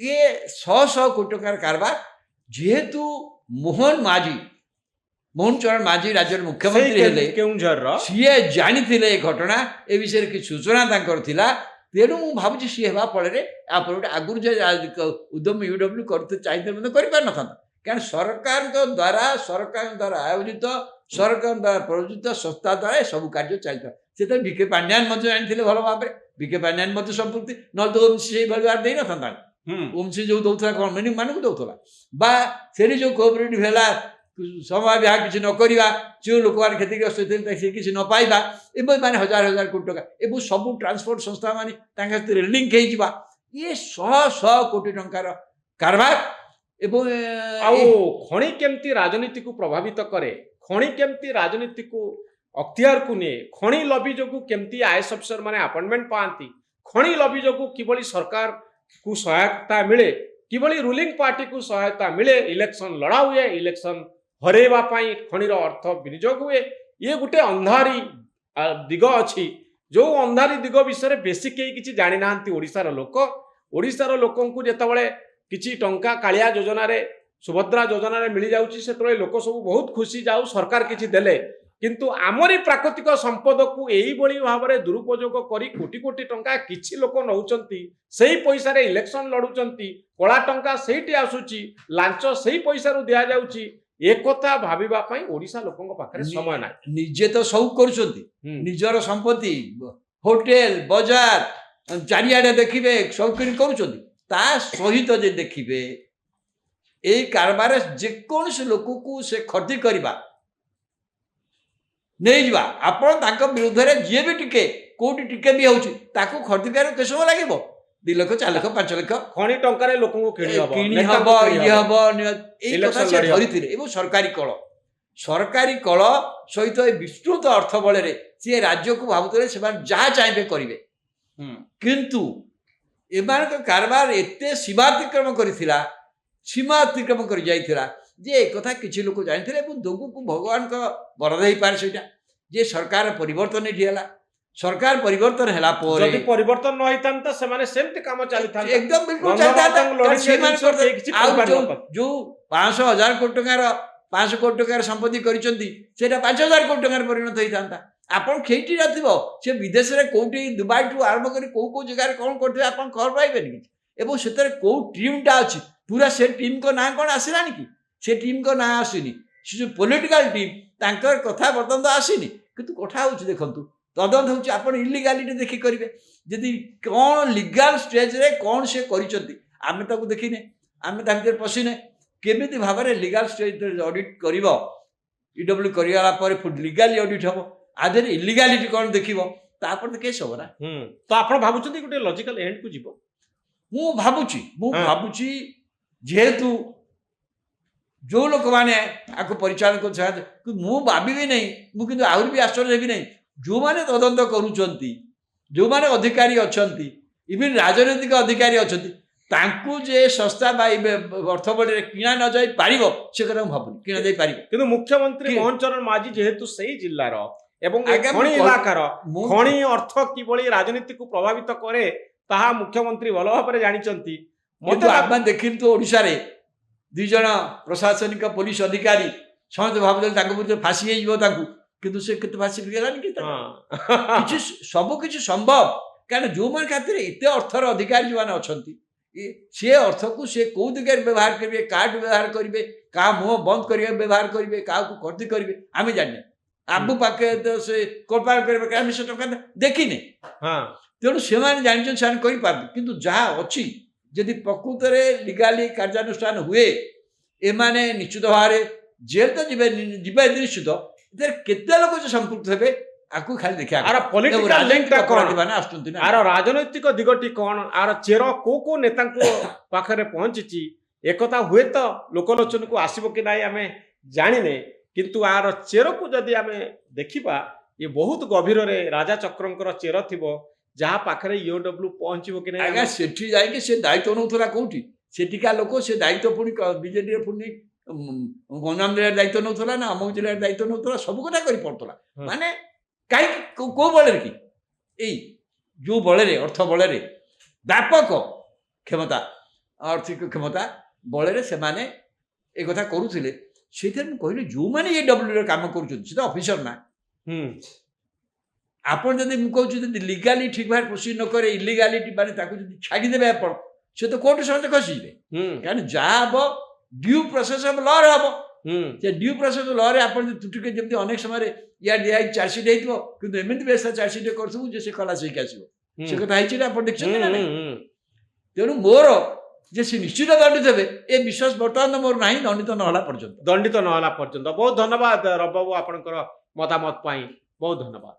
ये 100 कोटी टंकार कारबार जेहेतु मोहन चरण माझी राज्य मुख्यमंत्री हेले केउंझर सीए जानी ए घटना ए विषय कि सूचना तांकर थिला तेणु मु भाबुची सी हेबा फଳରେ आप आगुर जे उद्यम यूडब्ल्यू करते चाहिए मतलब कर पार नथा कारण सरकार द्वारा आयोजित सरकार द्वारा प्रयोजित संस्था द्वारा सब कार्य चलता से विके पांड्यान जानी भल भाव में विके पांड्यान संपृक्ति न तो ओमसी से भाव दे ना ओमसी जो दौला कौन मिनिंग मानक दौला बा से जो कोअपरेटिव है समय बिहा किसी न करवा जो लोक मैंने क्षतिग्रस्त होते से किसी न पाइबा एवं माने हजार हजार कोटी टका एवं सब ट्रांसपोर्ट संस्था माने लिंक हो ये 100 कोटी टंकार कारबार एवं खଣି केमती राजनीति को प्रभावित करे खଣି केमती राजनीति को अख्तियार को निये खଣି लबी जो केमती आईएएस अफिसर माने अपॉइंटमेंट पाती खଣି लबी जो किभली सरकार को सहायता मिले किभली रूलिंग पार्टी को सहायता मिले इलेक्शन लड़ा हुए इलेक्शन हरेवा पाई खणीर अर्थ विनियोग हुए ये गोटे अंधारी दिग अच्छी जो अंधारी दिग विषय बेसी कई किसी जानी ना ओडिशार लोक को जितेबाला किसी टंका कालिया योजना रे सुभद्रा योजना रे मिल जाउची से लोक सब बहुत खुशी जाऊ सरकार किसी देले किंतु आमरी प्राकृतिक संपद को यही भाव में दुरुपयोग करी कोटी कोटी टंका किछि लोक नौचंती सही पैसा रे इलेक्शन लड़ुचंती कला टंका सेठी आसुची लांच सही पैसा रु दिया जाउची एक कथा भाविबा पई ओडिशा लोकंग पाखरे समय ना निजे तो सब करूचंती निजर संपत्ति होटेल बाजार चारियाडे देखिबे सब किन करूचंती ता सहित जे देखिबे ए कारबार जे कोन से लोक को से खर्दी करबा नहीं जीवा आपण तांको विरुद्ध रे जे भी टिके कोटी टिके भी होउची ताको खर्दी कर के समय लागिबो 2 लाख 4 लाख 5 लाख खणी टंका रे लोक को किणी हबो ये हबो ए कथा से धरिथिले एवं सरकारी कल सहित विस्तृत अर्थ बल रे से राज्य को भाबुतले से जहाँ चाहिए करेंगे किंतु एमान कारबार एते सीमातिक्रम करिथिला सीमा अतिक्रम कर जाइथिला जे एक कथा किछि लोक जानिथिले एवं दोगु को भगवान का वरद हे पार सेटा जे सरकार परिवर्तन एठी सरकार परिवर्तन हैला पोरे जदि परिवर्तन न होइतान त से माने सेमते काम चली था एकदम बिल्कुल चलता जो 500,000 कोटी टंकार 500 कोटी टंकार संपत्ति करिसंती सेटा 5,000 कोटी टंकार परिणत होइतांता आपण खेटी रथिबो से विदेश रे कोठी दुबई टू आरंभ करी को जगह कोन करथे आपण खबर पाइबेनी एवं सेतरे को टीम टा अछि पूरा से टीम को ना कोन आसिलानी कि से टीम को ना आसीनी से जो पॉलिटिकल टीम तांकर कथा बर्तन तो आसीनी किंतु कथा होछि देखंतु तदंत होछि आपण इलीगालिटी देखि करिवे जदि कोन लीगल स्टेज रे कोन से करिसंती आमे ताकू देखिने आमे ता भीतर पसिने केमिति भाबरे लीगल स्टेज रे ऑडिट करिवो ईडब्ल्यू करियाला पर फुड लीगली ऑडिट हबो आधर इलीगालिटी कोन देखिवो तापर तो केस होबो ना तो आपण भाबुचंती गुटे लॉजिकल एंड को जीवो मु भाबुची जेहेतु जो लोक मैंने आपको परिचालन कर मु भावी नहीं मुझे आहरी भी आश्चर्य भी नहीं जो मैंने तदंत करुँच जो मैंने अधिकारी अच्छा इवन राजनैतिक अधिकारी अच्छा तांकु जे संस्था अर्थ बल किणा न जाई पारिबो से कथा भावुनी किणा जाई पारिबो किंतु मुख्यमंत्री मोहन चरण माझी जेहेतु सही जिल्लार एवं खणी इलाकार खणी अर्थ किभली राजनीति को प्रभावित करे ताहा मुख्यमंत्री भल भाव जानिचंती मते आपण देखिन तो ओडिसा रे 2 जण प्रशासनिक पुलिस अधिकारी समस्त भाबदल तांको विरुद्ध फांसी हेइबो तांको किंतु से केते फांसी गेलानी कि किछि सब किछि संभव कारण जो मन खातिर एते अर्थर अधिकारी जो माने अछंती से अर्थ को से को दिगरे व्यवहार करिवे कार्ड व्यवहार करिवे का मुंह बंद करिवे व्यवहार करिवे का को खर्दी करिवे आमे जाने आबु पाके तो से कोपार करिवे का से टका देखिने हां तेणु से माने जानिछन से करि पार किंतु जहा अछि यदि प्रकृत में लीगाली कार्यानुष्ठान हुए एमाने निश्चित भाव जेल तो जीवे निश्चित केते लोक जो संपृक्त हेबे आकु खाली देखा आर पॉलिटिकल लिंक ता कोन आर राजनैतिक दिगटी कोन आर चेर को नेता को पाखरे पहुंचीची एकता हुए तो लोकलोचन को आसीबो कि नाही आमे जानिने किंतु आर चेर को जदि आमे देखिबा ये बहुत गभीर रे राजा चक्रंकर चेर थिबो जहाँ पाखरे ईओडब्ल्यू पहुंचो कि आज्ञा सेठी जाइए से दायित्व नौला कौटी सेठिका लोक से दायित्व पुणी बीजेडी पुणी गंजाम जिले दायित्व नौला ना अमुक जिले दायित्व नौला सब कथा कर पड़ता माने कहीं कौ बल कि यही जो बल अर्थ बल व्यापक क्षमता आर्थिक क्षमता बल से एक कथा करुले से कहले जो मैंने ये डब्ल्यू काम कर ऑफिसर ना आपन जब मुझे लिगाली ठीक भाव प्रोसीड न करे इलिगालिटी माने छाड़देवे आप से तो कोर्ट समस्त खसवे कारण जहाँ हम ड्यू प्रोसेस ऑफ लॉ हम ड्यू प्रोसेस ऑफ लॉ रे आप तुटिके जमी अनेक समय या दिया चार्जसीट होती एमती व्यवस्था चार्जसीट कर से खलास होकर आसो से कथा आप देखते ना तेणु मोर जे से निश्चित दंडित हे ए विश्वास बर्तमान मोर ना दंडित नहला पर्यंत दंडित नहला पर्यंत बहुत धन्यवाद रवि बाबू आपनकर मतामत पाई बहुत धन्यवाद।